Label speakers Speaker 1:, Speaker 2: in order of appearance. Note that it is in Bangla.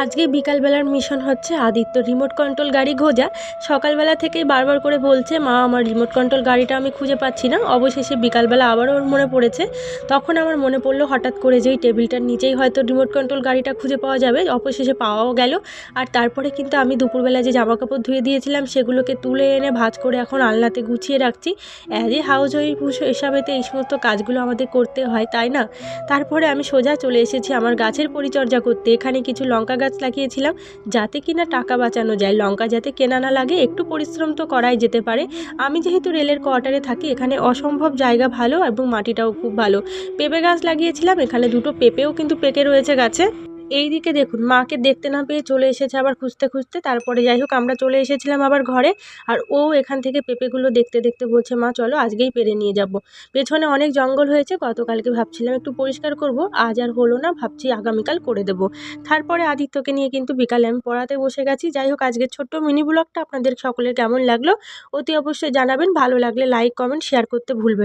Speaker 1: আজকে বিকালবেলার মিশন হচ্ছে আদিত্য রিমোট কন্ট্রোল গাড়ি খোঁজা। সকালবেলা থেকেই বারবার করে বলছে, মা আমার রিমোট কন্ট্রোল গাড়িটা আমি খুঁজে পাচ্ছি না। অবশেষে বিকালবেলা আবারও ওর মনে পড়েছে। তখন আমার মনে পড়লো হঠাৎ করে যে এই টেবিলটার নিচেই হয়তো রিমোট কন্ট্রোল গাড়িটা খুঁজে পাওয়া যাবে। অবশেষে পাওয়াও গেল। আর তারপরে কিন্তু আমি দুপুরবেলা যে জামা কাপড় ধুয়ে দিয়েছিলাম সেগুলোকে তুলে এনে ভাঁজ করে এখন আলনাতে গুছিয়ে রাখছি। অ্যাজ এ হাউস ওয়াইফ হিসাবেতে এই সমস্ত কাজগুলো আমাদের করতে হয়, তাই না? তারপরে আমি সোজা চলে এসেছি আমার গাছের পরিচর্যা করতে। এখানে কিছু লঙ্কা গাছ লাগিয়েছিলাম যাতে কিনা টাকা বাঁচানো যায়, লঙ্কা যাতে কেনা না লাগে, একটু পরিশ্রম তো করাই যেতে পারে। আমি যেহেতু রেলের কোয়ার্টারে থাকি, এখানে অসম্ভব জায়গা ভালো এবং মাটিটাও খুব ভালো। পেঁপে গাছ লাগিয়েছিলাম, এখানে দুটো পেঁপেও কিন্তু পেকে রয়েছে গাছে। এইদিকে দেখুন, মাকে দেখতে না পেয়ে চলে এসেছে আবার খুঁজতে খুঁজতে। তারপরে যাই হোক আমরা চলে এসেছিলাম আবার ঘরে। আর ও এখান থেকে পেঁপেগুলো দেখতে দেখতে বলছে, মা চলো আজকেই পেরে নিয়ে যাব। পেছনে অনেক জঙ্গল হয়েছে, গতকালকে ভাবছিলাম একটু পরিষ্কার করব, আজ আর হলো না, ভাবছি আগামীকাল করে দেব। তারপরে আদিত্যকে নিয়ে কিন্তু বিকালে আমি পড়াতে বসে গেছি। যাই হোক, আজকের ছোট্ট মিনি ব্লগটা আপনাদের সকলের কেমন লাগলো অতি অবশ্যই জানাবেন। ভালো লাগলে লাইক কমেন্ট শেয়ার করতে ভুলবেন না।